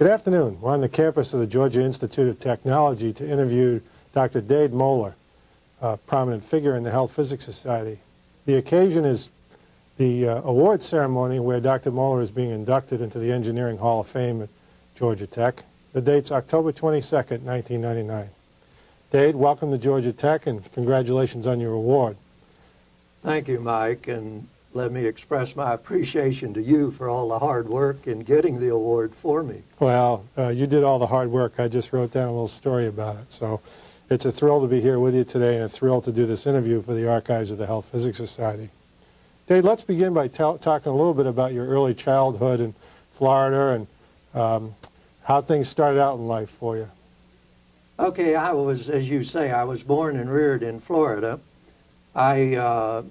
Good afternoon. We're on the campus of the Georgia Institute of Technology to interview Dr. Dade Moeller, a prominent figure in the Health Physics Society. The occasion is the award ceremony where Dr. Moeller is being inducted into the Engineering Hall of Fame at Georgia Tech. The date's October 22nd, 1999. Dade, welcome to Georgia Tech and congratulations on your award. Thank you, Mike, and let me express my appreciation to you for all the hard work in getting the award for me. Well, you did all the hard work. I just wrote down a little story about it. So it's a thrill to be here with you today and a thrill to do this interview for the archives of the Health Physics Society. Dade, let's begin by talking a little bit about your early childhood in Florida and how things started out in life for you. Okay, I was, as you say, I was born and reared in Florida. I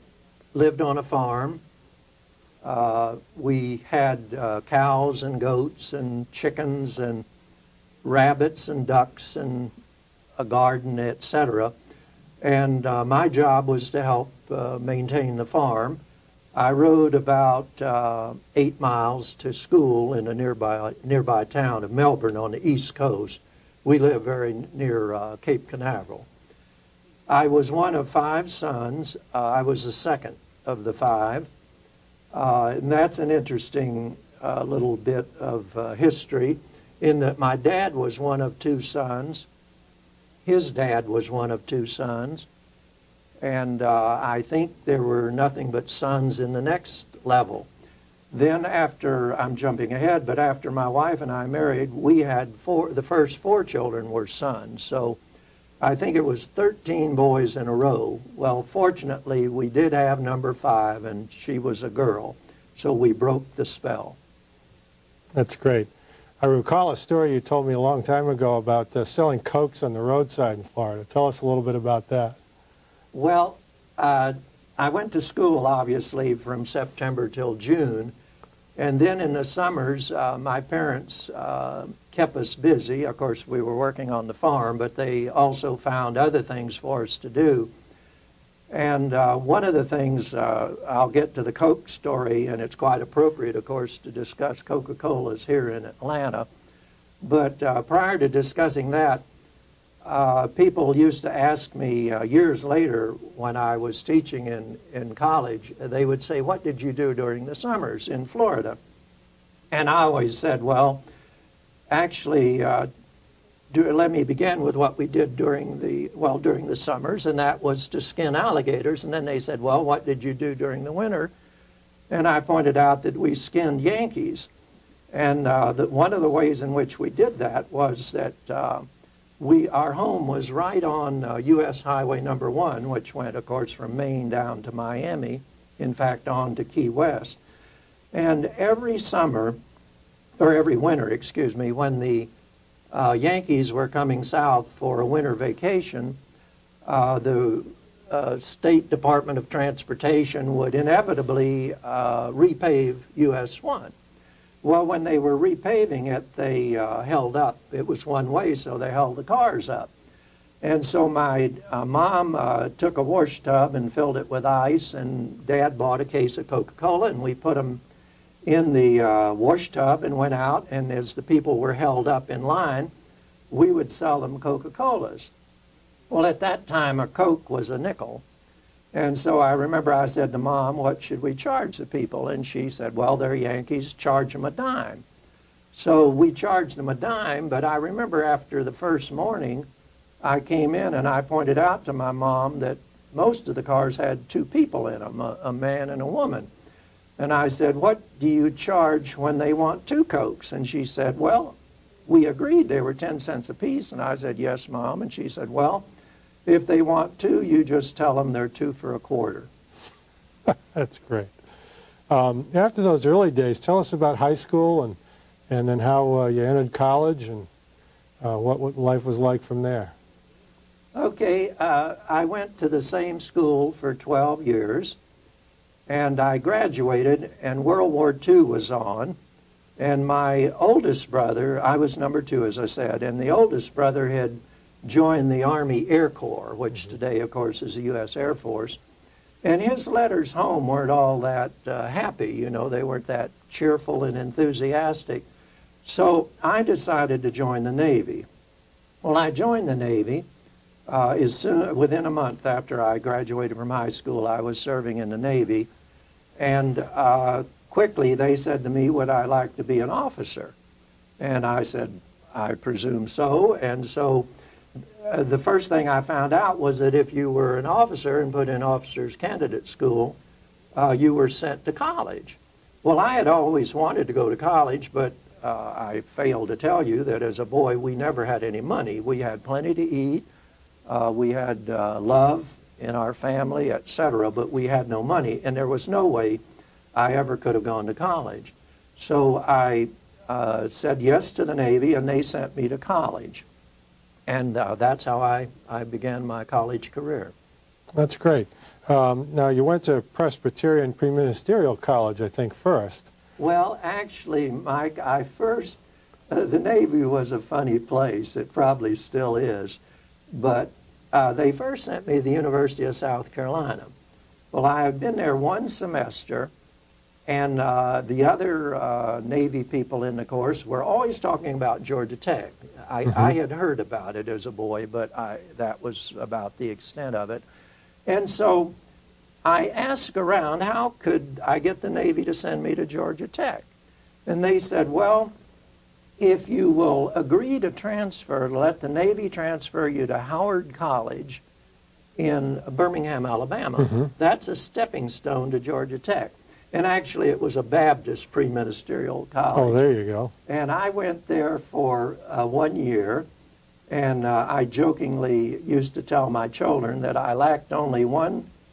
lived on a farm. We had cows and goats and chickens and rabbits and ducks and a garden, etc. And my job was to help maintain the farm. I rode about 8 miles to school in a nearby town of Melbourne on the East Coast. We live very near Cape Canaveral. I was one of 5 sons. I was the second of the 5. And that's an interesting little bit of history in that my dad was one of 2 sons. His dad was one of 2 sons. And I think there were nothing but sons in the next level. Then after, I'm jumping ahead, but after my wife and I married, we had the first 4 children were sons. So I think it was 13 boys in a row. Well, fortunately, we did have number 5, and she was a girl. So we broke the spell. That's great. I recall a story you told me a long time ago about selling Cokes on the roadside in Florida. Tell us a little bit about that. Well, I went to school, obviously, from September till June. And then in the summers, my parents kept us busy. Of course, we were working on the farm, but they also found other things for us to do. And one of the things, I'll get to the Coke story, and it's quite appropriate, of course, to discuss Coca-Cola's here in Atlanta. But prior to discussing that, people used to ask me years later when I was teaching in college, they would say, what did you do during the summers in Florida? And I always said, well, actually, let me begin with what we did during the summers, and that was to skin alligators. And then they said, well, what did you do during the winter? And I pointed out that we skinned Yankees. And one of the ways in which we did that was that our home was right on U.S. Highway number 1, which went, of course, from Maine down to Miami, in fact, on to Key West. And every summer, or every winter, excuse me, when the Yankees were coming south for a winter vacation, the State Department of Transportation would inevitably repave US 1. Well, when they were repaving it, they held up. It was one way, so they held the cars up. And so my mom took a wash tub and filled it with ice, and Dad bought a case of Coca-Cola, and we put them in the wash tub and went out, and as the people were held up in line, we would sell them Coca-Colas. Well, at that time, a Coke was a nickel. And so I remember I said to Mom, what should we charge the people? And she said, well, they're Yankees, charge them a dime. So we charged them a dime, but I remember after the first morning, I came in and I pointed out to my mom that most of the cars had 2 people in them, a man and a woman. And I said, what do you charge when they want 2 Cokes? And she said, well, we agreed they were 10 cents apiece. And I said, yes, Mom. And she said, well, if they want 2, you just tell them they're 2 for a quarter. That's great. After those early days, tell us about high school and then how you entered college and what life was like from there. Okay, I went to the same school for 12 years, and I graduated, and World War II was on, and my oldest brother, I was number 2, as I said, and the oldest brother had joined the Army Air Corps, which today, of course, is the U.S. Air Force. And his letters home weren't all that happy, you know, they weren't that cheerful and enthusiastic. So I decided to join the Navy. Well, I joined the Navy within a month after I graduated from high school. I was serving in the Navy, and quickly they said to me, would I like to be an officer? And I said, I presume so. And so the first thing I found out was that if you were an officer and put in officers candidate school, you were sent to college. Well, I had always wanted to go to college, but I failed to tell you that as a boy we never had any money. We had plenty to eat, we had love in our family, etc., but we had no money, and there was no way I ever could have gone to college. So I said yes to the Navy, and they sent me to college. And that's how I began my college career. That's great. Now, you went to Presbyterian Preministerial College, I think, first. Well, actually, Mike, the Navy was a funny place. It probably still is. But they first sent me to the University of South Carolina. Well, I had been there one semester, and the other Navy people in the course were always talking about Georgia Tech. I had heard about it as a boy, but that was about the extent of it. And so I asked around, how could I get the Navy to send me to Georgia Tech? And they said, well, if you will agree to let the Navy transfer you to Howard College in Birmingham, Alabama, that's a stepping stone to Georgia Tech. And actually, it was a Baptist pre-ministerial college. Oh, there you go. And I went there for 1 year, and I jokingly used to tell my children that I lacked only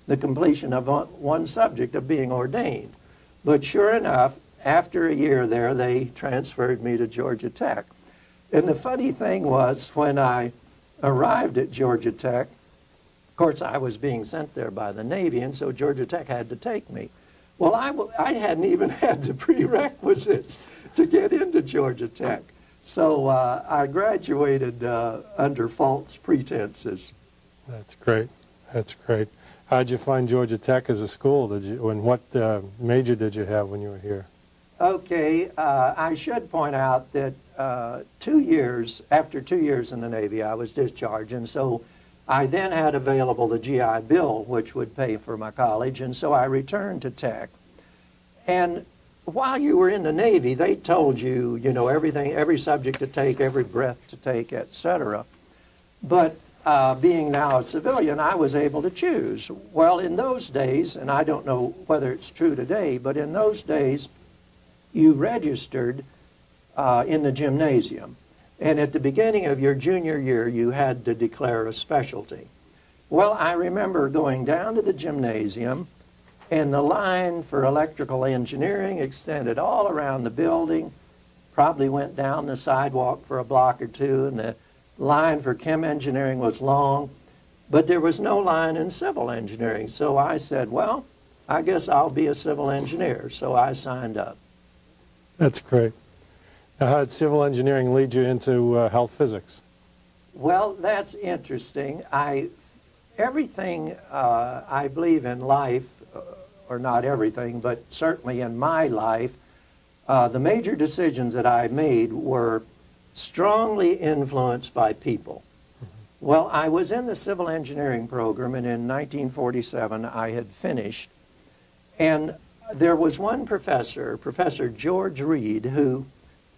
the completion of one subject of being ordained. But sure enough, after a year there, they transferred me to Georgia Tech. And the funny thing was, when I arrived at Georgia Tech, of course, I was being sent there by the Navy, and so Georgia Tech had to take me. Well, I hadn't even had the prerequisites to get into Georgia Tech. So I graduated under false pretenses. That's great. That's great. How'd you find Georgia Tech as a school? What major did you have when you were here? Okay, I should point out that after 2 years in the Navy, I was discharged, and so I then had available the GI Bill, which would pay for my college, and so I returned to Tech. And while you were in the Navy, they told you, everything, every subject to take, every breath to take, etc. But being now a civilian, I was able to choose. Well, in those days, and I don't know whether it's true today, but in those days, you registered in the gymnasium. And at the beginning of your junior year, you had to declare a specialty. Well, I remember going down to the gymnasium, and the line for electrical engineering extended all around the building, probably went down the sidewalk for a block or two, and the line for chem engineering was long, but there was no line in civil engineering. So I said, well, I guess I'll be a civil engineer. So I signed up. That's great. Now, how did civil engineering lead you into health physics? Well, that's interesting. Everything I believe in life, or not everything, but certainly in my life, the major decisions that I made were strongly influenced by people. Well, I was in the civil engineering program, and in 1947 I had finished, and there was one professor, Professor George Reed, who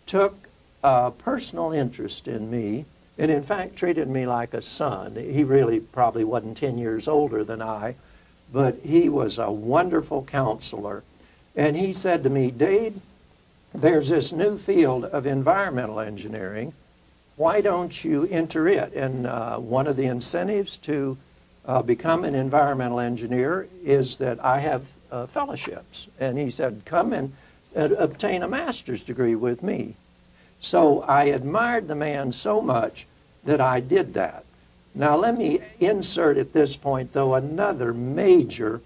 took a personal interest in me, and in fact treated me like a son. He really probably wasn't 10 years older than I, but he was a wonderful counselor. And he said to me, Dade, there's this new field of environmental engineering. Why don't you enter it? And one of the incentives to become an environmental engineer is that I have fellowships. And he said, come and obtain a master's degree with me. So I admired the man so much that I did that. Now let me insert at this point, though, another major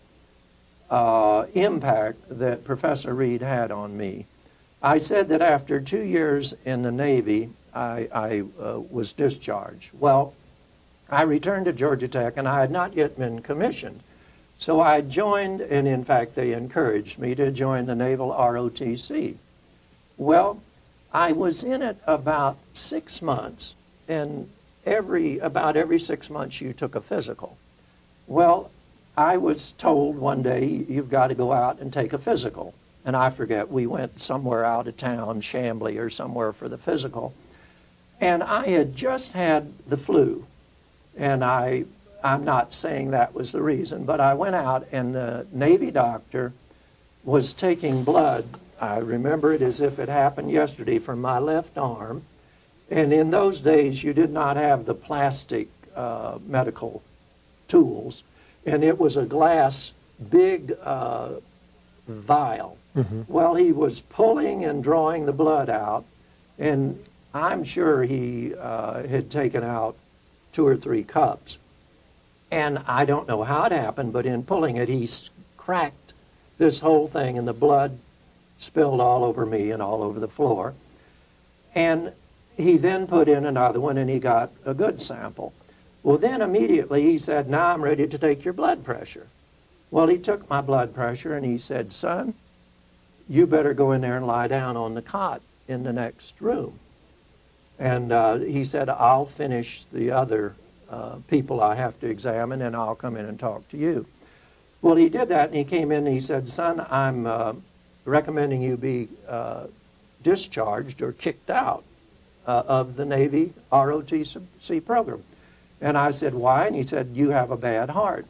impact that Professor Reed had on me. I said that after 2 years in the Navy, I was discharged. Well, I returned to Georgia Tech, and I had not yet been commissioned. So I joined, and in fact they encouraged me to join the Naval ROTC. Well, I was in it about 6 months, and about every 6 months you took a physical. Well, I was told one day, you've got to go out and take a physical. And I forget, we went somewhere out of town, Chambly or somewhere for the physical. And I had just had the flu. And I'm not saying that was the reason, but I went out and the Navy doctor was taking blood. I remember it as if it happened yesterday, from my left arm. And in those days, you did not have the plastic medical tools. And it was a glass, big vial. Mm-hmm. Well, he was pulling and drawing the blood out, and I'm sure he had taken out 2 or 3 cups. And I don't know how it happened, but in pulling it, he cracked this whole thing, and the blood spilled all over me and all over the floor. And he then put in another one, and he got a good sample. Well, then immediately he said, now I'm ready to take your blood pressure. Well, he took my blood pressure, and he said, son, you better go in there and lie down on the cot in the next room. And he said, I'll finish the other people I have to examine, and I'll come in and talk to you. Well, he did that, and he came in and he said, son, I'm recommending you be discharged or kicked out of the Navy ROTC program. And I said, why? And he said, you have a bad heart.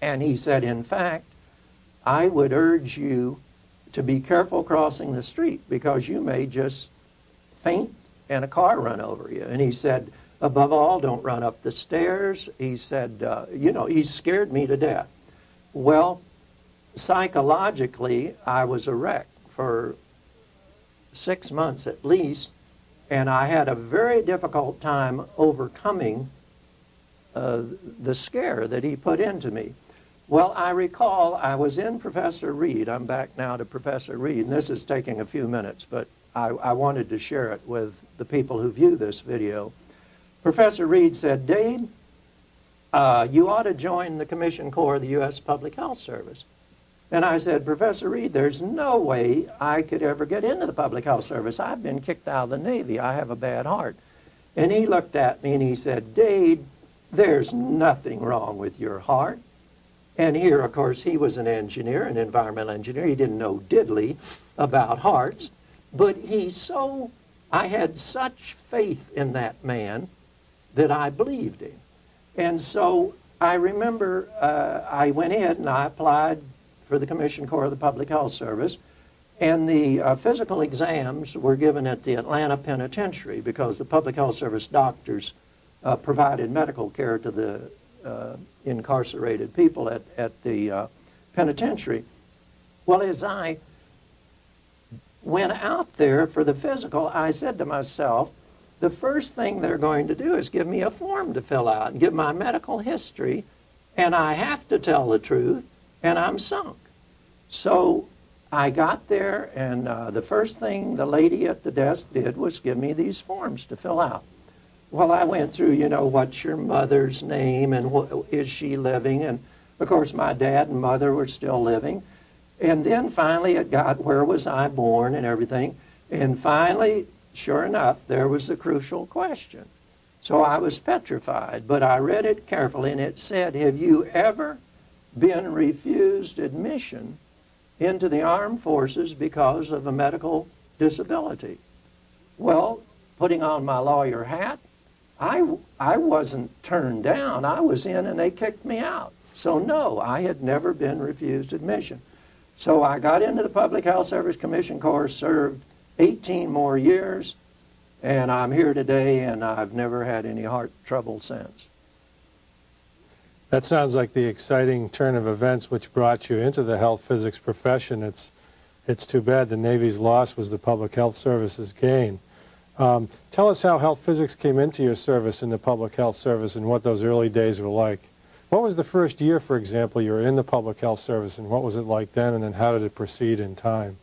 And he said, in fact, I would urge you to be careful crossing the street because you may just faint and a car run over you. And he said, above all, don't run up the stairs. He said, he scared me to death. Well, psychologically, I was a wreck for 6 months at least, and I had a very difficult time overcoming the scare that he put into me. Well, I recall I was in Professor Reed. I'm back now to Professor Reed, and this is taking a few minutes, but I wanted to share it with the people who view this video. Professor Reed said, Dade, you ought to join the Commission Corps of the U.S. Public Health Service. And I said, Professor Reed, there's no way I could ever get into the Public Health Service. I've been kicked out of the Navy. I have a bad heart. And he looked at me and he said, Dade, there's nothing wrong with your heart. And here, of course, he was an engineer, an environmental engineer. He didn't know diddly about hearts. But I had such faith in that man that I believed him. And so I remember I went in and I applied for the Commission Corps of the Public Health Service, and the physical exams were given at the Atlanta Penitentiary because the Public Health Service doctors provided medical care to the incarcerated people at the penitentiary. Well, as I went out there for the physical, I said to myself, the first thing they're going to do is give me a form to fill out and give my medical history, and I have to tell the truth, and I'm sunk. So I got there, and the first thing the lady at the desk did was give me these forms to fill out. Well, I went through, what's your mother's name, and is she living? And, of course, my dad and mother were still living. And then finally it got, where was I born and everything. And finally, sure enough, there was the crucial question. So I was petrified, but I read it carefully, and it said, have you ever been refused admission into the armed forces because of a medical disability? Well, putting on my lawyer hat, I wasn't turned down. I was in and they kicked me out. So no, I had never been refused admission. So I got into the Public Health Service Commission Corps, served 18 more years, and I'm here today, and I've never had any heart trouble since. That sounds like the exciting turn of events which brought you into the health physics profession. It's too bad the Navy's loss was the Public Health Service's gain. Tell us how health physics came into your service in the Public Health Service and what those early days were like. What was the first year, for example, you were in the Public Health Service, and what was it like then, and then how did it proceed in time?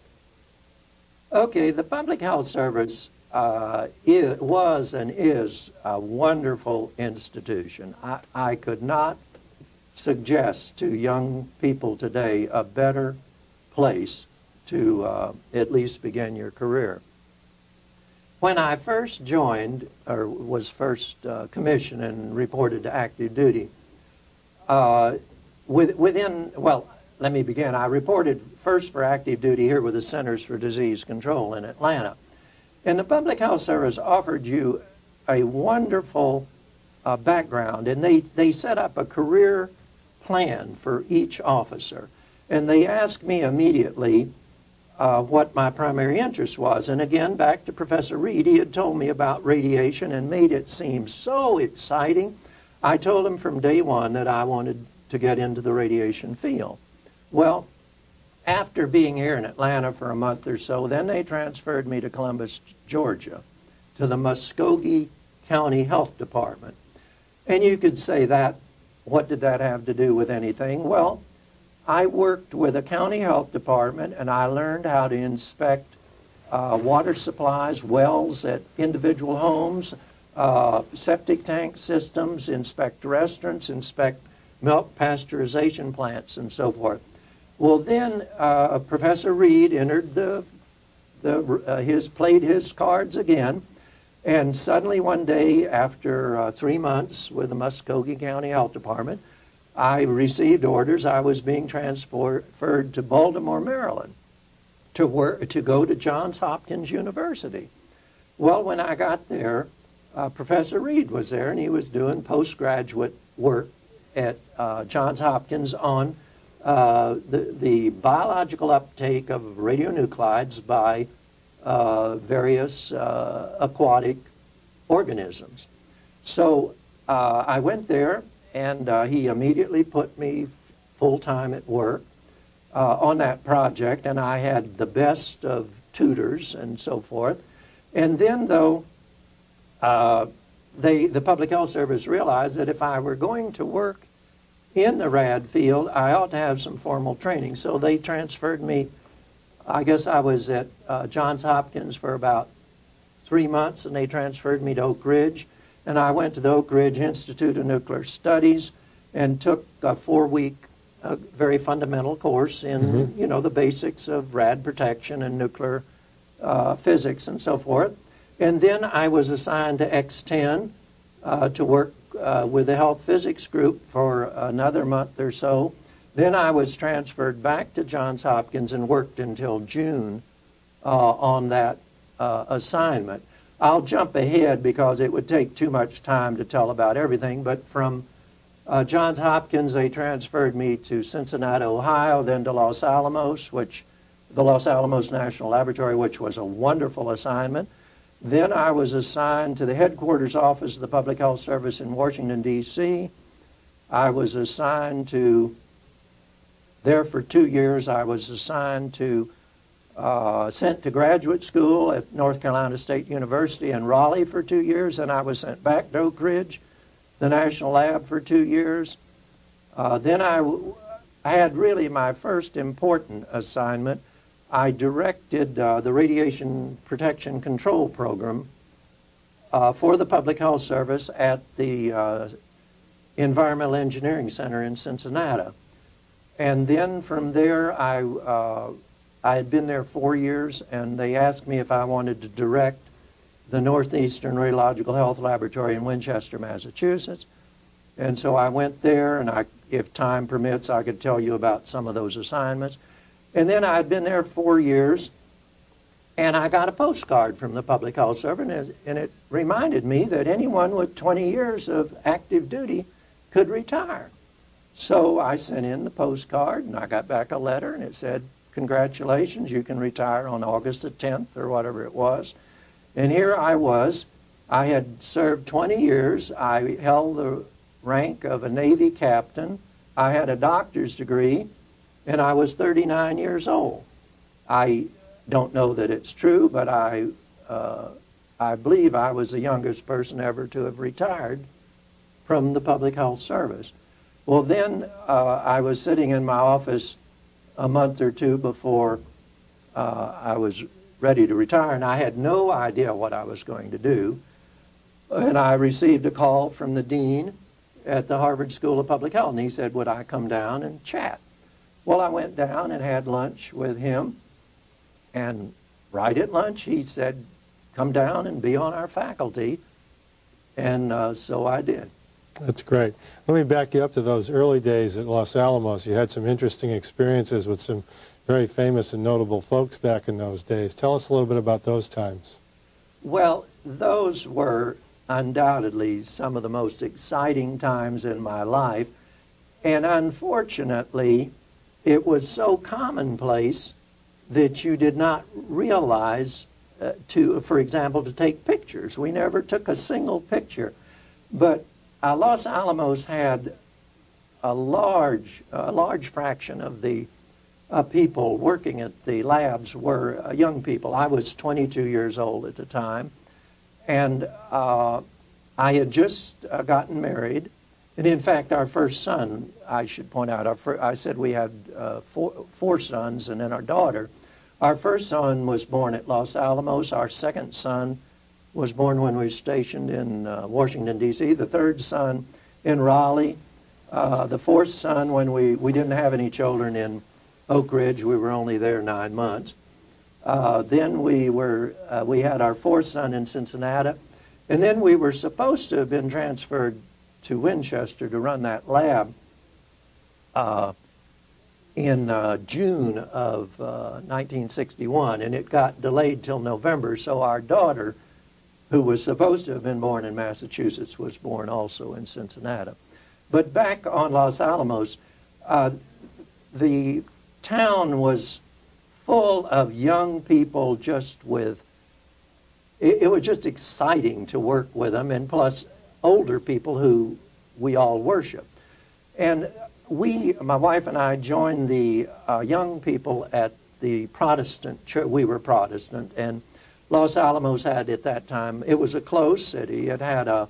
Okay, the Public Health Service was and is a wonderful institution. I could not suggest to young people today a better place to at least begin your career. When I first joined, or was first commissioned and reported to active duty, well, let me begin. I reported first for active duty here with the Centers for Disease Control in Atlanta. And the Public Health Service offered you a wonderful background, and they set up a career plan for each officer. And they asked me immediately what my primary interest was. And again, back to Professor Reed, he had told me about radiation and made it seem so exciting. I told him from day one that I wanted to get into the radiation field. Well, after being here in Atlanta for a month or so, then they transferred me to Columbus, Georgia, to the Muskogee County Health Department. And you could say that, what did that have to do with anything? Well, I worked with a county health department, and I learned how to inspect water supplies, wells at individual homes, septic tank systems, inspect restaurants, inspect milk pasteurization plants, and so forth. Well, then Professor Reed entered played his cards again, and suddenly one day, after 3 months with the Muskogee County Health Department, I received orders. I was being transferred to Baltimore, Maryland, to go to Johns Hopkins University. Well, when I got there, Professor Reed was there, and he was doing postgraduate work at Johns Hopkins on the biological uptake of radionuclides by various aquatic organisms. So I went there, and he immediately put me full-time at work on that project, and I had the best of tutors and so forth. And then, though, the Public Health Service realized that if I were going to work in the rad field, I ought to have some formal training. So they transferred me. I guess I was at Johns Hopkins for about 3 months, and they transferred me to Oak Ridge. And I went to the Oak Ridge Institute of Nuclear Studies and took a 4-week, very fundamental course in, you know, the basics of rad protection and nuclear physics and so forth. And then I was assigned to X-10 to work with the health physics group for another month or so. Then I was transferred back to Johns Hopkins and worked until June on that assignment. I'll jump ahead because it would take too much time to tell about everything, but from Johns Hopkins, they transferred me to Cincinnati, Ohio, then to Los Alamos, the Los Alamos National Laboratory, which was a wonderful assignment. Then I was assigned to the headquarters office of the Public Health Service in Washington, D.C. I was assigned to, there for 2 years, I was assigned to, sent to graduate school at North Carolina State University in Raleigh for 2 years, and I was sent back to Oak Ridge, the National Lab, for 2 years. Then I had really my first important assignment. I directed the Radiation Protection Control Program for the Public Health Service at the Environmental Engineering Center in Cincinnati. And then from there, I had been there 4 years, and they asked me if I wanted to direct the Northeastern Radiological Health Laboratory in Winchester, Massachusetts. And so I went there, and if time permits, I could tell you about some of those assignments. And then I had been there 4 years, and I got a postcard from the Public Health Service, and it reminded me that anyone with 20 years of active duty could retire. So I sent in the postcard, and I got back a letter, and it said, "Congratulations, you can retire on August the 10th, or whatever it was." And here I was. I had served 20 years. I held the rank of a Navy captain. I had a doctor's degree, and I was 39 years old. I don't know that it's true, but I believe I was the youngest person ever to have retired from the Public Health Service. Well, then I was sitting in my office a month or two before I was ready to retire, and I had no idea what I was going to do. And I received a call from the dean at the Harvard School of Public Health, and he said, would I come down and chat? Well, I went down and had lunch with him, and right at lunch he said, come down and be on our faculty. And so I did. That's great. Let me back you up to those early days at Los Alamos. You had some interesting experiences with some very famous and notable folks back in those days. Tell us a little bit about those times. Well, those were undoubtedly some of the most exciting times in my life. And unfortunately, it was so commonplace that you did not realize for example, to take pictures. We never took a single picture. But Los Alamos had a large fraction of the people working at the labs were young people. I was 22 years old at the time, and I had just gotten married. And in fact, our first son, I should point out, I said we had four sons and then our daughter. Our first son was born at Los Alamos. Our second son was born when we were stationed in Washington, D.C. The third son in Raleigh. The fourth son when we didn't have any children in Oak Ridge. We were only there 9 months. Then we had our fourth son in Cincinnati. And then we were supposed to have been transferred to Winchester to run that lab in June of 1961, and it got delayed till November, so our daughter, who was supposed to have been born in Massachusetts, was born also in Cincinnati. But back on Los Alamos, the town was full of young people just with, it was just exciting to work with them, and plus older people who we all worship. And my wife and I joined the young people at the Protestant church. We were Protestant, and Los Alamos had at that time, it was a closed city. It had a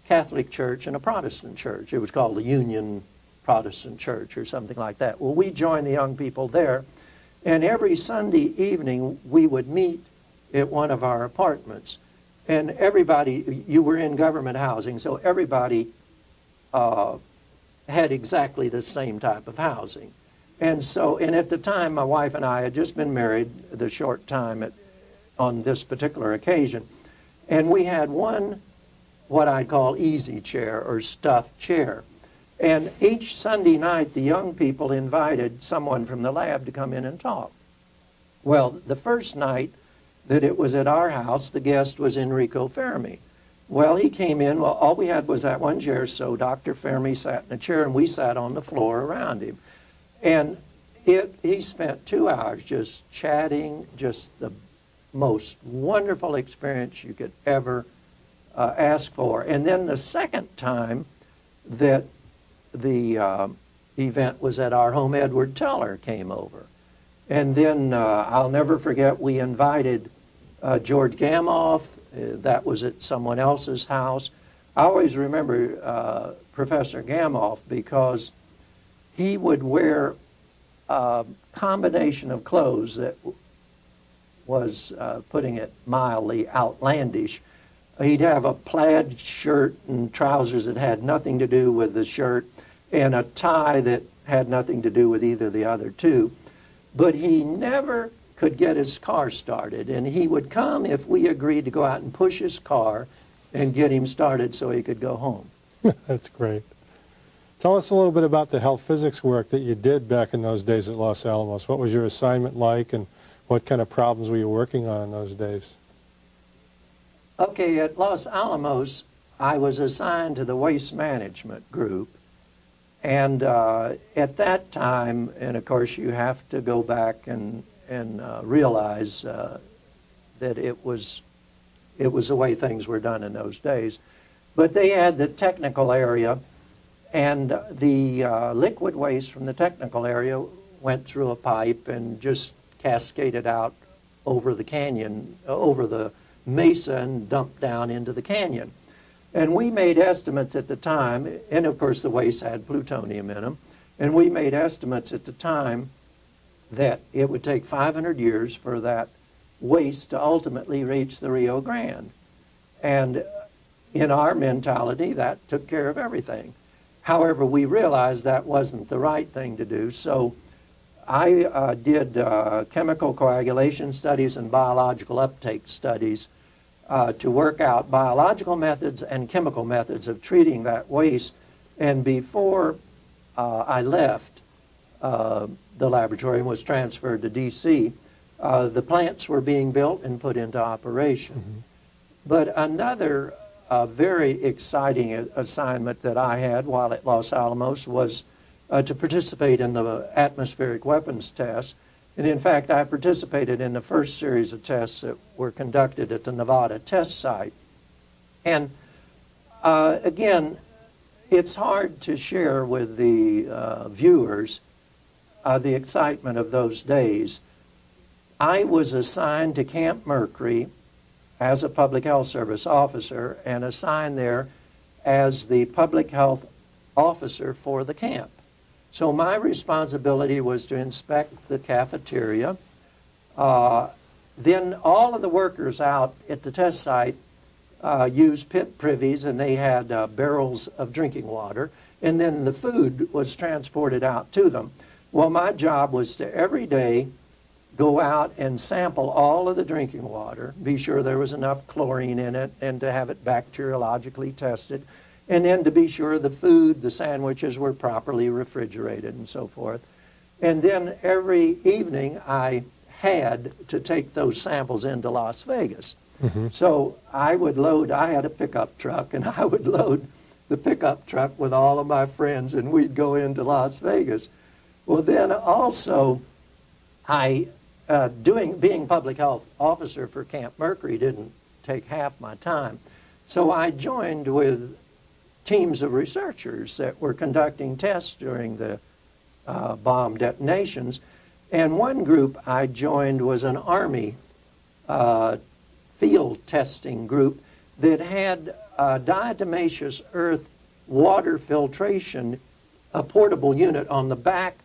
Catholic church and a Protestant church. It was called the Union Protestant Church or something like that. Well, we joined the young people there, and every Sunday evening we would meet at one of our apartments. And everybody, you were in government housing, so everybody had exactly the same type of housing. And so, and at the time, my wife and I had just been married the short time on this particular occasion. And we had one, what I'd call easy chair or stuffed chair. And each Sunday night, the young people invited someone from the lab to come in and talk. Well, the first night that it was at our house, the guest was Enrico Fermi. Well, he came in, well, all we had was that one chair, so Dr. Fermi sat in a chair and we sat on the floor around him. And he spent 2 hours just chatting, just the most wonderful experience you could ever ask for. And then the second time that the event was at our home, Edward Teller came over. And then I'll never forget, we invited George Gamow. That was at someone else's house. I always remember Professor Gamow because he would wear a combination of clothes that was, putting it mildly, outlandish. He'd have a plaid shirt and trousers that had nothing to do with the shirt, and a tie that had nothing to do with either of the other two. But he never could get his car started, and he would come if we agreed to go out and push his car and get him started so he could go home. That's great. Tell us a little bit about the health physics work that you did back in those days at Los Alamos. What was your assignment like, and what kind of problems were you working on in those days? Okay, at Los Alamos, I was assigned to the waste management group. And at that time, and of course you have to go back and realize that it was the way things were done in those days. But they had the technical area, and the liquid waste from the technical area went through a pipe and just cascaded out over the canyon, over the mesa, and dumped down into the canyon. And we made estimates at the time, and of course the waste had plutonium in them, and we made estimates at the time that it would take 500 years for that waste to ultimately reach the Rio Grande. And in our mentality, that took care of everything. However, we realized that wasn't the right thing to do, so I did chemical coagulation studies and biological uptake studies to work out biological methods and chemical methods of treating that waste. And before I left the laboratory and was transferred to D.C., the plants were being built and put into operation. Mm-hmm. But another very exciting assignment that I had while at Los Alamos was to participate in the atmospheric weapons tests. And in fact, I participated in the first series of tests that were conducted at the Nevada test site. And again, it's hard to share with the viewers the excitement of those days. I was assigned to Camp Mercury as a public health service officer and assigned there as the public health officer for the camp. So my responsibility was to inspect the cafeteria. Then all of the workers out at the test site used pit privies, and they had barrels of drinking water, and then the food was transported out to them. Well, my job was to every day go out and sample all of the drinking water, be sure there was enough chlorine in it, and to have it bacteriologically tested, and then to be sure the food, the sandwiches were properly refrigerated and so forth. And then every evening I had to take those samples into Las Vegas. Mm-hmm. So I had a pickup truck, and I would load the pickup truck with all of my friends, and we'd go into Las Vegas. Well, then also, being public health officer for Camp Mercury didn't take half my time. So I joined with teams of researchers that were conducting tests during the bomb detonations. And one group I joined was an Army field testing group that had diatomaceous earth water filtration, a portable unit on the back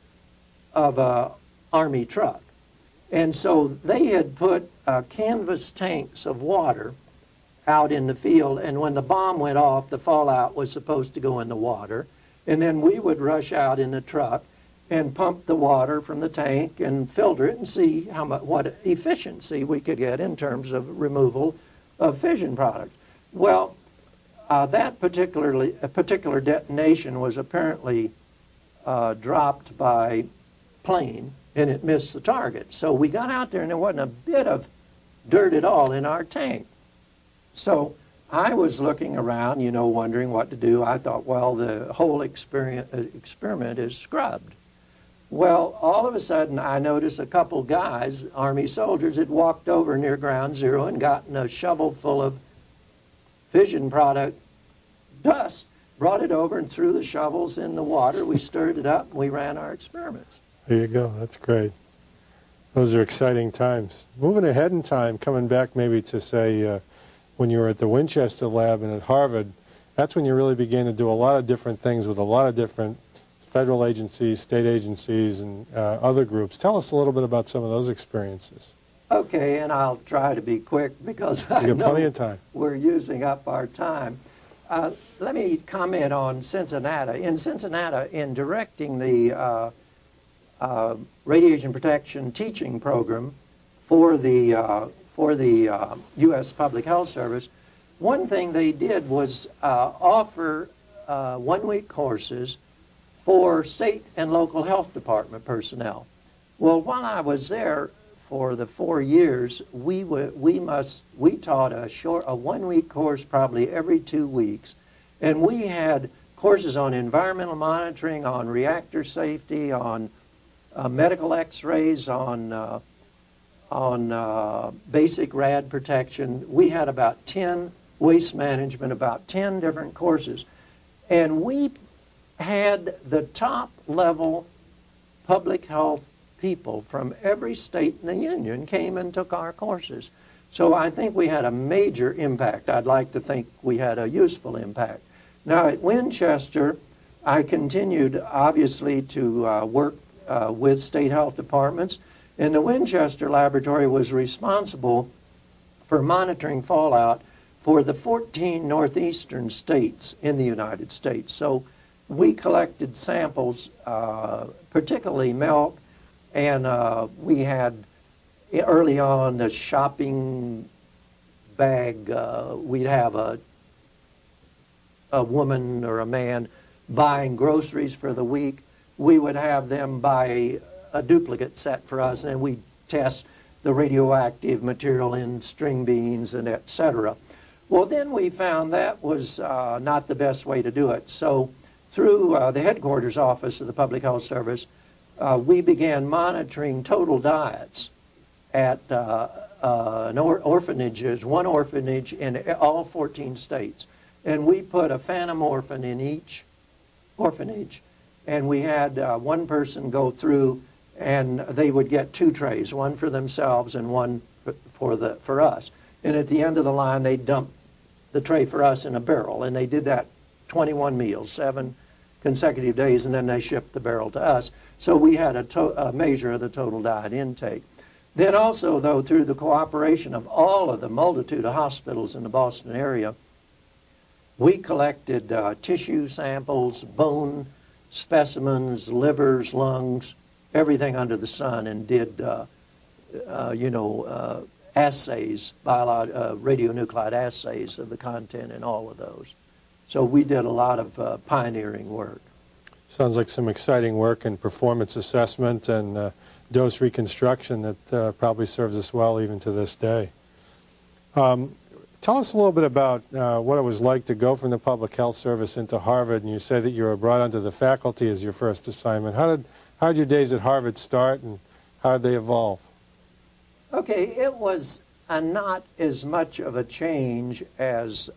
of an Army truck. And so they had put canvas tanks of water out in the field, and when the bomb went off, the fallout was supposed to go in the water, and then we would rush out in the truck and pump the water from the tank and filter it and see what efficiency we could get in terms of removal of fission products. Well, that particular detonation was apparently dropped by plane, and it missed the target. So we got out there, and there wasn't a bit of dirt at all in our tank. So I was looking around, wondering what to do. I thought, well, the whole experiment is scrubbed. Well, all of a sudden, I noticed a couple guys, Army soldiers, had walked over near Ground Zero and gotten a shovel full of fission product dust, brought it over and threw the shovels in the water. We stirred it up, and we ran our experiments. There you go. That's great. Those are exciting times. Moving ahead in time, coming back maybe to, say, when you were at the Winchester lab and at Harvard, that's when you really began to do a lot of different things with a lot of different federal agencies, state agencies, and other groups. Tell us a little bit about some of those experiences. Okay, and I'll try to be quick because I know plenty of time. We're using up our time. Let me comment on Cincinnati. In Cincinnati, in directing the radiation protection teaching program for the U.S. Public Health Service, one thing they did was offer one-week courses for state and local health department personnel. Well, while I was there for the 4 years, we taught a one-week course probably every 2 weeks, and we had courses on environmental monitoring, on reactor safety, on medical X-rays, on basic rad protection. We had about 10 waste management, about 10 different courses, and we had the top level public health people from every state in the union came and took our courses. So I think we had a major impact. I'd like to think we had a useful impact. Now at Winchester, I continued obviously to work with state health departments, and the Winchester Laboratory was responsible for monitoring fallout for the 14 northeastern states in the United States. So we collected samples, particularly milk And we had, early on, the shopping bag. We'd have a woman or a man buying groceries for the week. We would have them buy a duplicate set for us, and we'd test the radioactive material in string beans and et cetera. Well, then we found that was not the best way to do it. So through the headquarters office of the Public Health Service, we began monitoring total diets at orphanages, one orphanage in all 14 states. And we put a phantom orphan in each orphanage, and we had one person go through, and they would get 2 trays, one for themselves and one for us. And at the end of the line, they'd dump the tray for us in a barrel, and they did that 21 meals, 7 consecutive days, and then they shipped the barrel to us. So we had a measure of the total diet intake. Then also, though, through the cooperation of all of the multitude of hospitals in the Boston area, we collected tissue samples, bone specimens, livers, lungs, everything under the sun, and did, assays, radionuclide assays of the content in all of those. So we did a lot of pioneering work. Sounds like some exciting work in performance assessment and dose reconstruction that probably serves us well even to this day. Tell us a little bit about what it was like to go from the Public Health Service into Harvard, and you say that you were brought onto the faculty as your first assignment. How did your days at Harvard start, and how did they evolve? Okay, it was not as much of a change as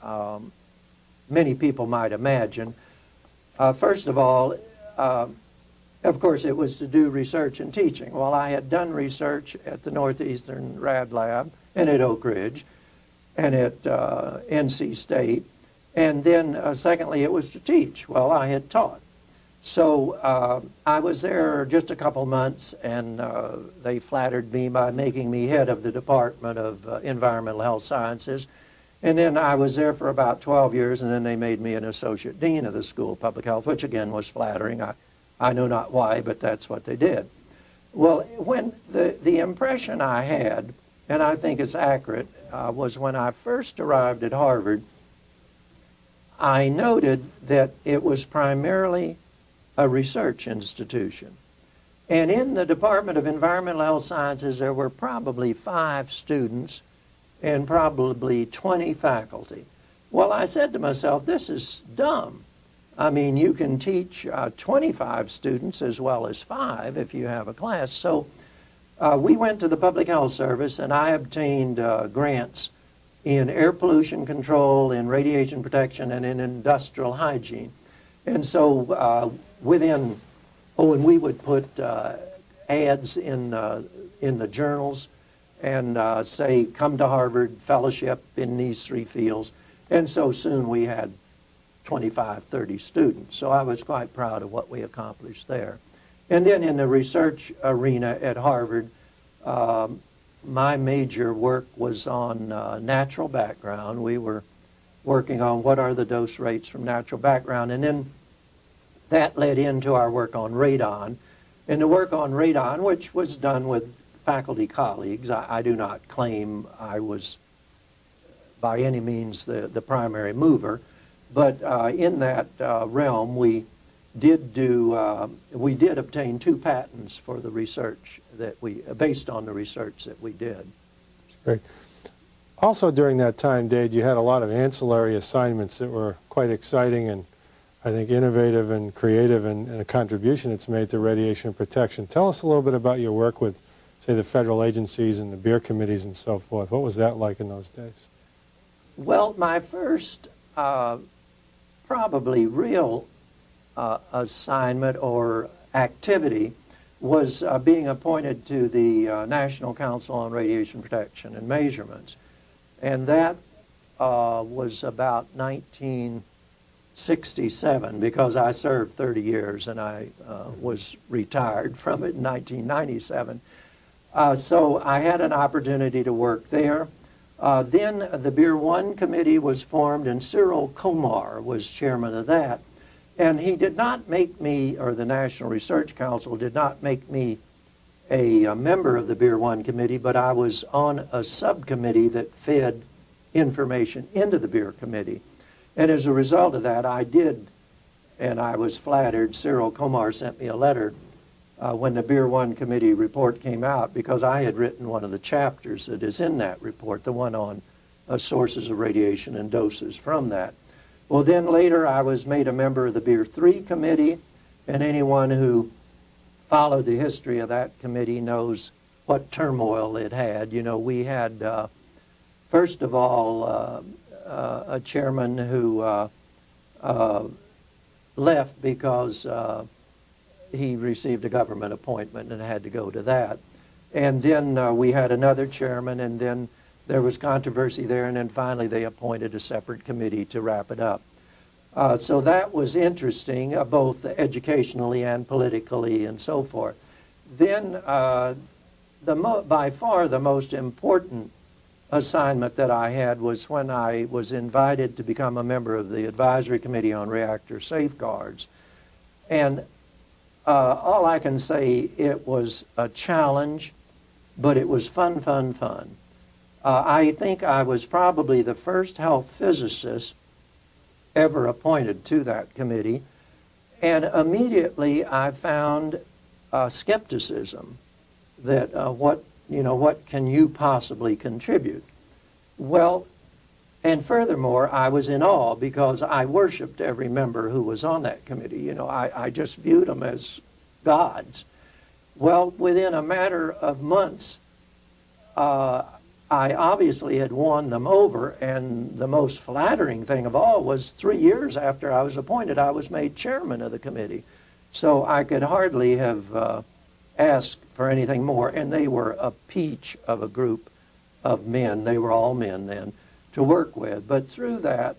many people might imagine. First of all, of course, it was to do research and teaching. Well, I had done research at the Northeastern Rad Lab and at Oak Ridge and at NC State. And then, secondly, it was to teach. Well, I had taught. So I was there just a couple months, and they flattered me by making me head of the Department of Environmental Health Sciences. And then I was there for about 12 years, and then they made me an associate dean of the School of Public Health, which again was flattering. I know not why, but that's what they did. Well, when the impression I had, and I think it's accurate, was when I first arrived at Harvard, I noted that it was primarily a research institution. And in the Department of Environmental Health Sciences, there were probably 5 students and probably 20 faculty. Well, I said to myself, this is dumb. I mean, you can teach 25 students as well as 5 if you have a class. So we went to the Public Health Service, and I obtained grants in air pollution control, in radiation protection, and in industrial hygiene. And so and we would put ads in the journals and say, come to Harvard, fellowship in these 3 fields. And so soon we had 25, 30 students. So I was quite proud of what we accomplished there. And then in the research arena at Harvard, my major work was on natural background. We were working on what are the dose rates from natural background, and then that led into our work on radon. And the work on radon, which was done with faculty colleagues, I do not claim I was by any means the primary mover, but in that realm we did obtain 2 patents for the research that based on the research that we did. Great. Also during that time, Dade, you had a lot of ancillary assignments that were quite exciting and I think innovative and creative, and a contribution it's made to radiation protection. Tell us a little bit about your work with, say, the federal agencies and the beer committees and so forth. What was that like in those days? Well, my first probably real assignment or activity was being appointed to the National Council on Radiation Protection and Measurements. And that was about 1967, because I served 30 years and I was retired from it in 1997. So I had an opportunity to work there. Then the Beer One Committee was formed, and Cyril Komar was chairman of that. And he did not make me, or the National Research Council did not make me a member of the Beer One committee, but I was on a subcommittee that fed information into the Beer Committee. And as a result of that, I did, and I was flattered, Cyril Komar sent me a letter when the Beer One committee report came out, because I had written one of the chapters that is in that report, the one on sources of radiation and doses from that. Well, then later I was made a member of the Beer 3 committee, and anyone who followed the history of that committee knows what turmoil it had. You know, we had, first of all, a chairman who left because he received a government appointment and had to go to that. And then we had another chairman, and then there was controversy there, and then finally they appointed a separate committee to wrap it up. So that was interesting, both educationally and politically and so forth. Then by far the most important assignment that I had was when I was invited to become a member of the Advisory Committee on Reactor Safeguards. And all I can say, it was a challenge, but it was fun, fun, fun. I think I was probably the first health physicist ever appointed to that committee, and immediately I found skepticism that what can you possibly contribute? Well, and furthermore, I was in awe because I worshiped every member who was on that committee. You know, I just viewed them as gods. Well, within a matter of months, I obviously had won them over, and the most flattering thing of all was 3 years after I was appointed, I was made chairman of the committee. So I could hardly have asked for anything more, and they were a peach of a group of men. They were all men then to work with. But through that,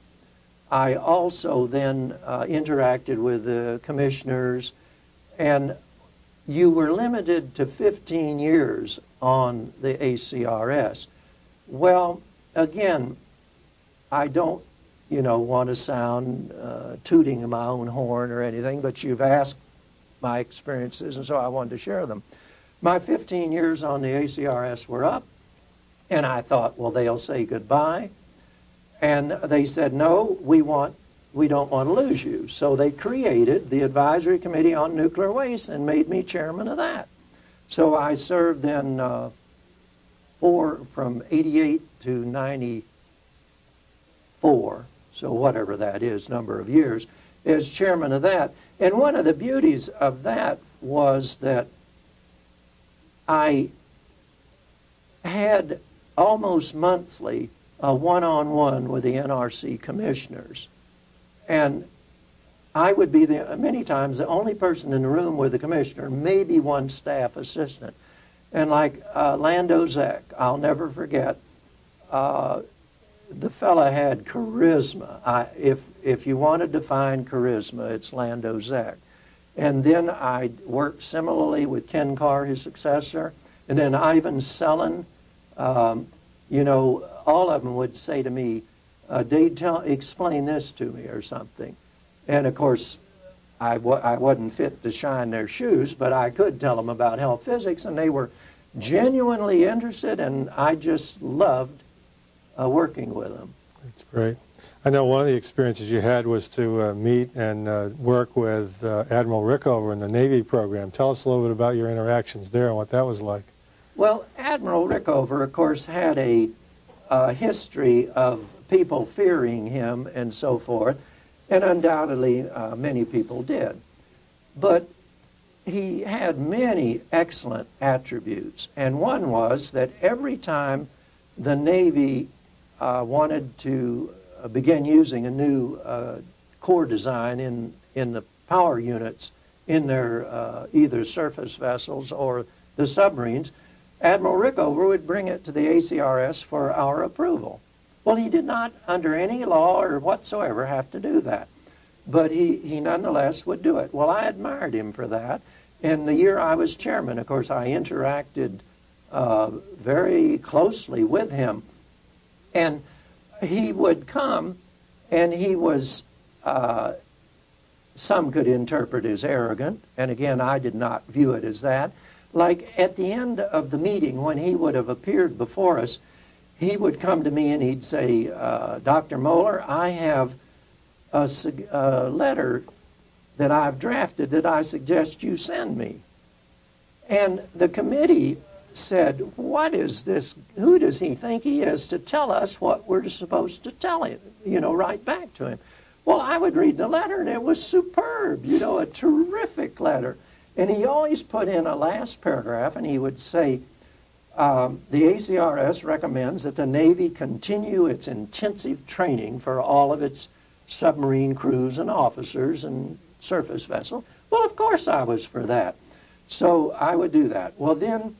I also then interacted with the commissioners, and you were limited to 15 years on the ACRS. Well, again, I don't, want to sound tooting my own horn or anything, but you've asked my experiences, and so I wanted to share them. My 15 years on the ACRS were up, and I thought, well, they'll say goodbye. And they said, no, we don't want to lose you. So they created the Advisory Committee on Nuclear Waste and made me chairman of that. So I served then from 88 to 94, so whatever that is, number of years, as chairman of that. And one of the beauties of that was that I had almost monthly a one-on-one with the NRC commissioners. And I would be many times the only person in the room with the commissioner, maybe one staff assistant. And like Lando Zek, I'll never forget, the fella had charisma. If you want to define charisma, it's Lando Zek. And then I worked similarly with Ken Carr, his successor, and then Ivan Selin. All of them would say to me, Dade, explain this to me or something. And of course, I wasn't fit to shine their shoes, but I could tell them about health physics, and they were genuinely interested, and I just loved working with them. That's great. I know one of the experiences you had was to meet and work with Admiral Rickover in the Navy program. Tell us a little bit about your interactions there and what that was like. Well, Admiral Rickover, of course, had a history of people fearing him and so forth, and undoubtedly many people did. But he had many excellent attributes, and one was that every time the Navy wanted to begin using a new core design in the power units in their either surface vessels or the submarines, Admiral Rickover would bring it to the ACRS for our approval. Well, he did not, under any law or whatsoever, have to do that. But he nonetheless would do it. Well, I admired him for that. And the year I was chairman, of course, I interacted very closely with him. And he would come, and he was, some could interpret as arrogant. And again, I did not view it as that. like at the end of the meeting, when he would have appeared before us, he would come to me and he'd say, Dr. Moeller, I have a letter that I've drafted that I suggest you send me. And the committee said, what is this? Who does he think he is to tell us what we're supposed to tell him, right back to him? Well, I would read the letter, and it was superb, a terrific letter. And he always put in a last paragraph, and he would say, the ACRS recommends that the Navy continue its intensive training for all of its submarine crews and officers and surface vessels. Well, of course I was for that. So I would do that. Well, then,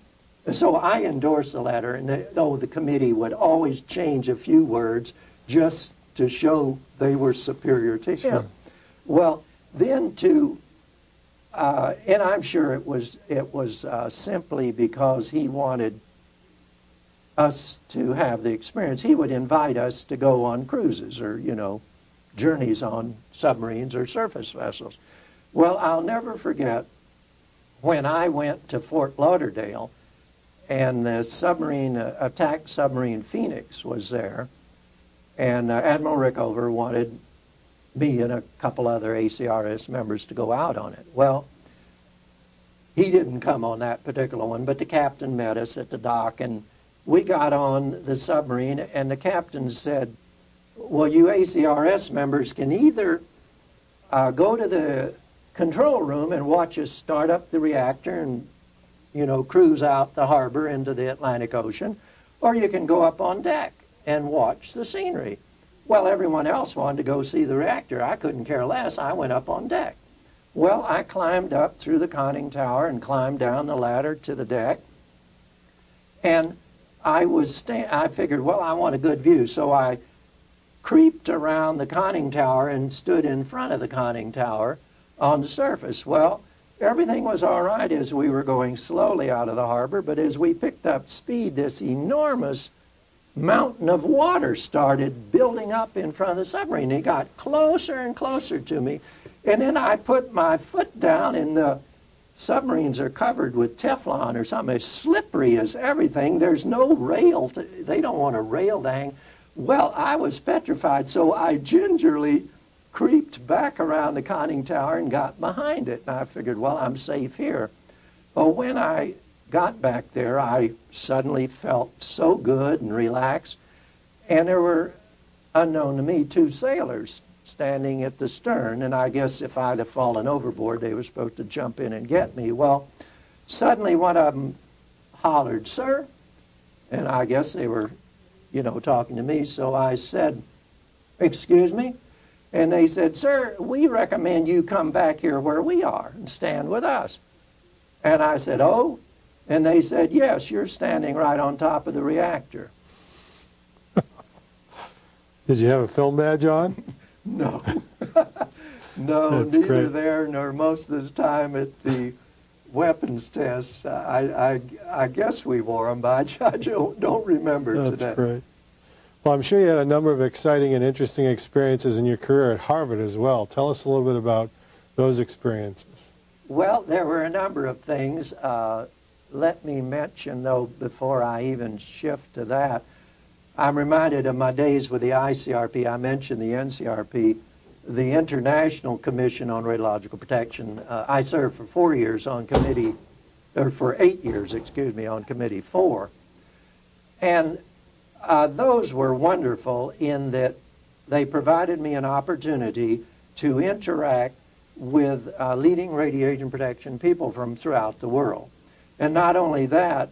so I endorsed the letter, and the committee would always change a few words just to show they were superior to him. Sure. Well, then and I'm sure it was simply because he wanted us to have the experience. He would invite us to go on cruises or, journeys on submarines or surface vessels. Well, I'll never forget when I went to Fort Lauderdale and the attack submarine Phoenix was there, and Admiral Rickover wanted me and a couple other ACRS members to go out on it. Well, he didn't come on that particular one, but the captain met us at the dock, and we got on the submarine, and the captain said, well, you ACRS members can either go to the control room and watch us start up the reactor and, cruise out the harbor into the Atlantic Ocean, or you can go up on deck and watch the scenery. Well, everyone else wanted to go see the reactor. I couldn't care less. I went up on deck. Well, I climbed up through the conning tower and climbed down the ladder to the deck, and I figured, well, I want a good view, so I creeped around the conning tower and stood in front of the conning tower on the surface. Well, everything was all right as we were going slowly out of the harbor, but as we picked up speed, this enormous mountain of water started building up in front of the submarine. It got closer and closer to me, and then I put my foot down, and the submarines are covered with Teflon or something. It's slippery as everything. There's no rail. They don't want a rail to hang. Well, I was petrified, so I gingerly creeped back around the conning tower and got behind it. And I figured, well, I'm safe here. Well, when I got back there, I suddenly felt so good and relaxed. And there were, unknown to me, 2 sailors standing at the stern. And I guess if I'd have fallen overboard, they were supposed to jump in and get me. Well, suddenly one of them hollered, "Sir?" And I guess they were, talking to me. So I said, "Excuse me?" And they said, "Sir, we recommend you come back here where we are and stand with us." And I said, "Oh?" And they said, "Yes, you're standing right on top of the reactor." Did you have a film badge on? No. No, That's neither great. there nor most of the time at the weapons tests. I guess we wore them, but I don't remember today. That's great. Well, I'm sure you had a number of exciting and interesting experiences in your career at Harvard as well. Tell us a little bit about those experiences. Well, there were a number of things. Let me mention, though, before I even shift to that, I'm reminded of my days with the ICRP. I mentioned the NCRP, the International Commission on Radiological Protection. I served for 4 years on committee, or for 8 years, excuse me, on committee 4. And those were wonderful in that they provided me an opportunity to interact with leading radiation protection people from throughout the world. And not only that,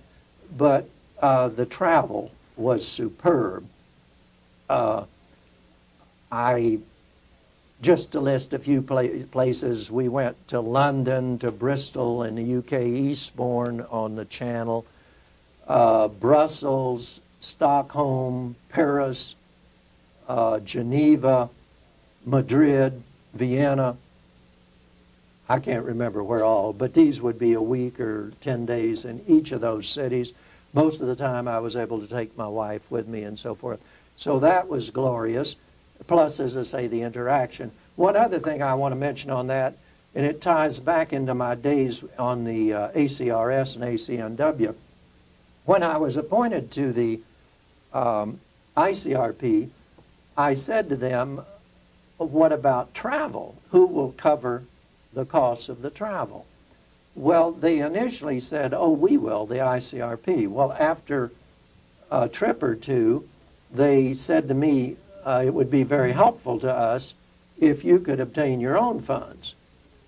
but the travel was superb. Just to list a few places, we went to London, to Bristol in the UK, Eastbourne on the Channel, Brussels, Stockholm, Paris, Geneva, Madrid, Vienna. I can't remember where all, but these would be a week or 10 days in each of those cities. Most of the time I was able to take my wife with me and so forth. So that was glorious, plus, as I say, the interaction. One other thing I want to mention on that, and it ties back into my days on the ACRS and ACNW. When I was appointed to the ICRP, I said to them, what about travel? Who will cover the costs of the travel? Well, they initially said, oh, we will, the ICRP. Well, after a trip or two, they said to me, it would be very helpful to us if you could obtain your own funds.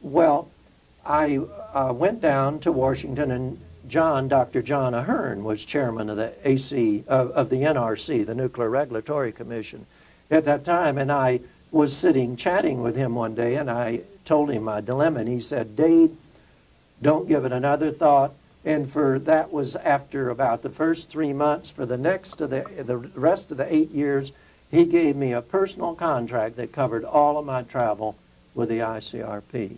Well, I went down to Washington, and Dr. John Ahern was chairman of the of the NRC, the Nuclear Regulatory Commission, at that time, and I was sitting chatting with him one day, and I told him my dilemma, and he said, Dade, don't give it another thought. And that was after about the first 3 months. For the rest of the 8 years, he gave me a personal contract that covered all of my travel with the ICRP.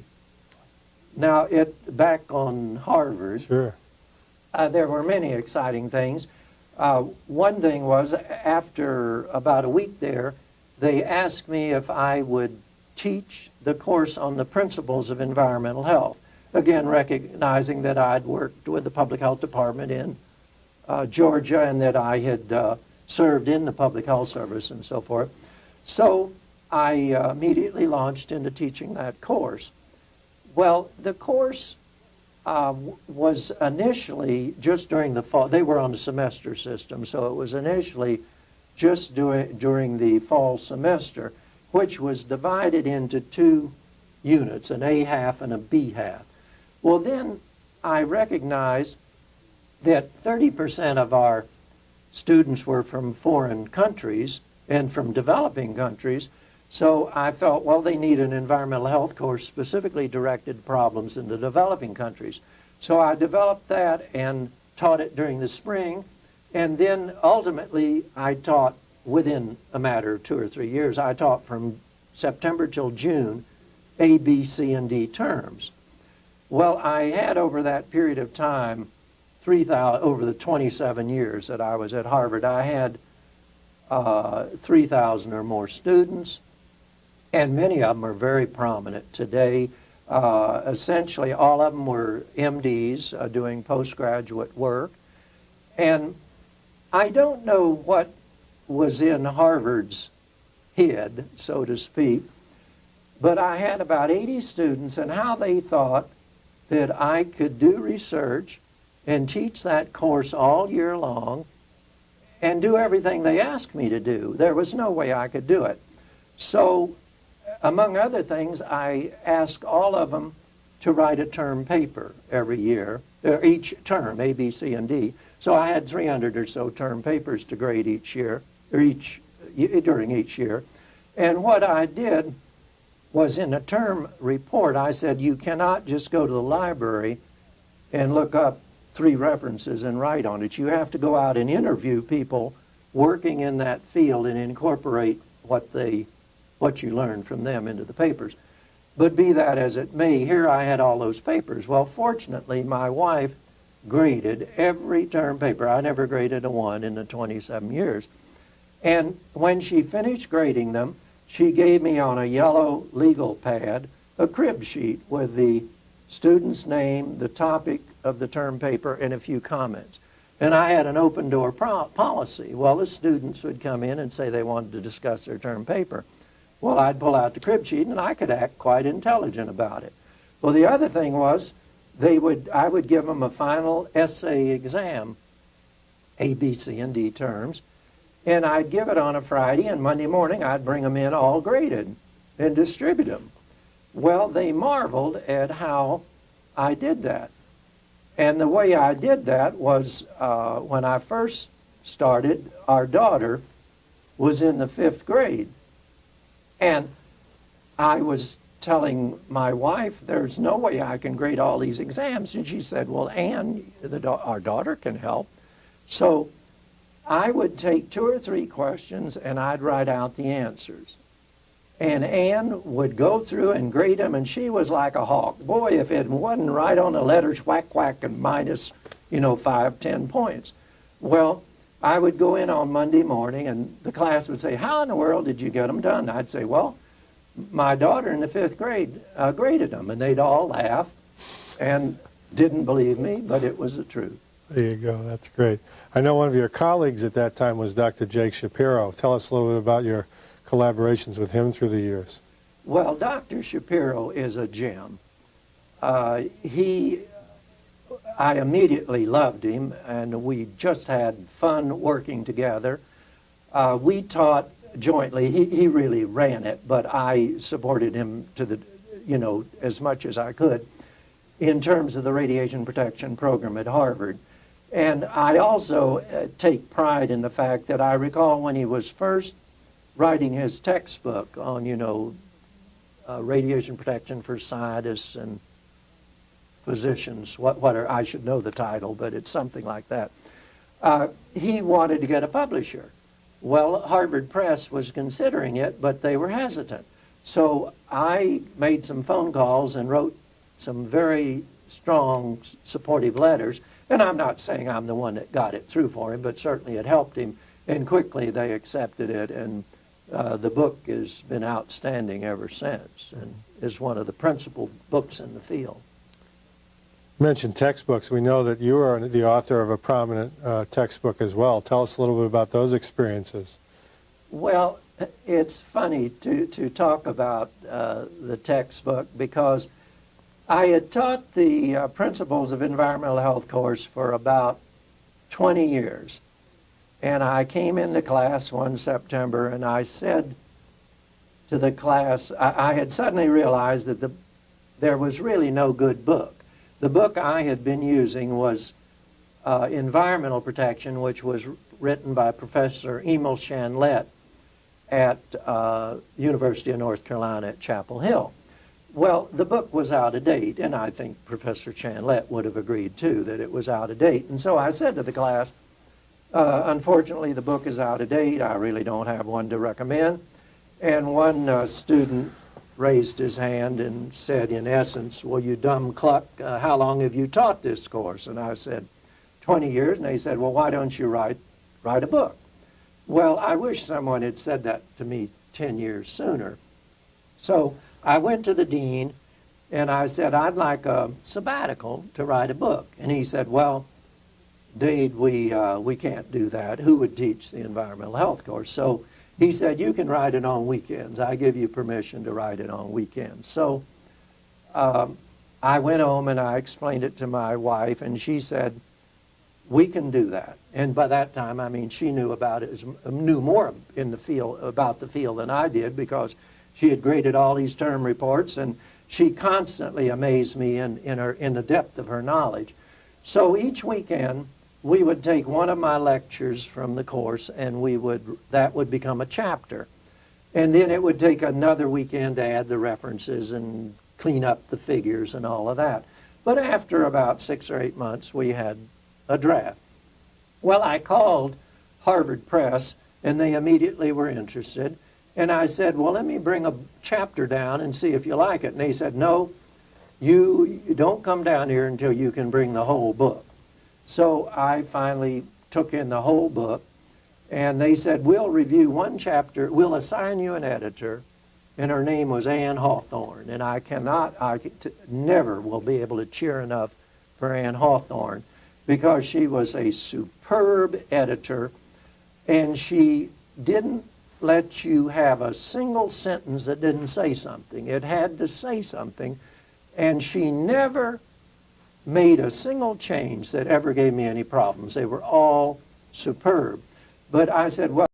Now, back on Harvard, Sure. There were many exciting things. One thing was, after about a week there, they asked me if I would teach the course on the principles of environmental health. Again, recognizing that I'd worked with the public health department in Georgia, and that I had served in the public health service and so forth. So I immediately launched into teaching that course. Well, the course was initially just during the fall. They were on the semester system, so it was initially just during the fall semester, which was divided into 2 units, an A half and a B half. Well, then I recognized that 30% of our students were from foreign countries and from developing countries, so I felt, well, they need an environmental health course specifically directed to problems in the developing countries. So I developed that and taught it during the spring, and then ultimately I taught within a matter of 2 or 3 years. I taught from September till June A, B, C, and D terms. Well, I had over that period of time, over the 27 years that I was at Harvard, I had 3,000 or more students, and many of them are very prominent today. Essentially, all of them were MDs doing postgraduate work. And I don't know what was in Harvard's head, so to speak, but I had about 80 students, and how they thought that I could do research and teach that course all year long and do everything they asked me to do. There was no way I could do it. So, among other things, I asked all of them to write a term paper every year, or each term, A, B, C, and D. So I had 300 or so term papers to grade each year, or during each year. And what I did was, in a term report, I said, you cannot just go to the library and look up 3 references and write on it. You have to go out and interview people working in that field and incorporate what you learned from them into the papers. But be that as it may, here I had all those papers. Well, fortunately, my wife graded every term paper. I never graded a 1 in the 27 years. And when she finished grading them, she gave me on a yellow legal pad a crib sheet with the student's name, the topic of the term paper, and a few comments. And I had an open door policy. Well, the students would come in and say they wanted to discuss their term paper. Well, I'd pull out the crib sheet, and I could act quite intelligent about it. Well, the other thing was, I would give them a final essay exam, A, B, C, and D terms, and I'd give it on a Friday, and Monday morning I'd bring them in all graded and distribute them. Well, they marveled at how I did that. And the way I did that was, when I first started, our daughter was in the 5th grade. And I was telling my wife, there's no way I can grade all these exams. And she said, well, Ann, our daughter can help. So I would take 2 or 3 questions, and I'd write out the answers. And Ann would go through and grade them, and she was like a hawk. Boy, if it wasn't right on the letters, whack, whack, and minus, 5, 10 points. Well, I would go in on Monday morning, and the class would say, how in the world did you get them done? I'd say, well, my daughter in the 5th grade graded them, and they'd all laugh and didn't believe me, but it was the truth. There you go. That's great. I know one of your colleagues at that time was Dr. Jake Shapiro. Tell us a little bit about your collaborations with him through the years. Well, Dr. Shapiro is a gem. I immediately loved him, and we just had fun working together. We taught jointly. He really ran it, but I supported him to the, as much as I could in terms of the radiation protection program at Harvard. And I also take pride in the fact that I recall when he was first writing his textbook on, radiation protection for scientists and physicians, I should know the title, but it's something like that. He wanted to get a publisher. Well, Harvard Press was considering it, but they were hesitant. So I made some phone calls and wrote some very strong supportive letters. And I'm not saying I'm the one that got it through for him, but certainly it helped him. And quickly they accepted it, and the book has been outstanding ever since, and is one of the principal books in the field. You mentioned textbooks. We know that you are the author of a prominent textbook as well. Tell us a little bit about those experiences. Well, it's funny to talk about the textbook, because I had taught the Principles of Environmental Health course for about 20 years. And I came into class one September, and I said to the class, I had suddenly realized that there was really no good book. The book I had been using was Environmental Protection, which was written by Professor Emil Chanlette at University of North Carolina at Chapel Hill. Well, the book was out of date, and I think Professor Chanlette would have agreed, too, that it was out of date. And so I said to the class, unfortunately, the book is out of date. I really don't have one to recommend. And one student raised his hand and said, in essence, well, you dumb cluck, how long have you taught this course? And I said, 20 years. And they said, well, why don't you write a book? Well, I wish someone had said that to me 10 years sooner. So I went to the dean, and I said, I'd like a sabbatical to write a book. And he said, well, Dade, we can't do that. Who would teach the environmental health course? So he said, you can write it on weekends. I give you permission to write it on weekends. So I went home and I explained it to my wife, and she said, we can do that. And by that time, I mean, she knew about it, knew more in the field, about the field than I did, because she had graded all these term reports, and she constantly amazed me in the depth of her knowledge. So each weekend, we would take one of my lectures from the course, and that would become a chapter. And then it would take another weekend to add the references and clean up the figures and all of that. But after about 6 or 8 months, we had a draft. Well, I called Harvard Press, and they immediately were interested. And I said, well, let me bring a chapter down and see if you like it. And they said, no, you don't come down here until you can bring the whole book. So I finally took in the whole book, and they said, we'll review one chapter, we'll assign you an editor, and her name was Ann Hawthorne. And I never will be able to cheer enough for Ann Hawthorne, because she was a superb editor, and she didn't let you have a single sentence that didn't say something. It had to say something, and she never made a single change that ever gave me any problems. They were all superb. But I said, well,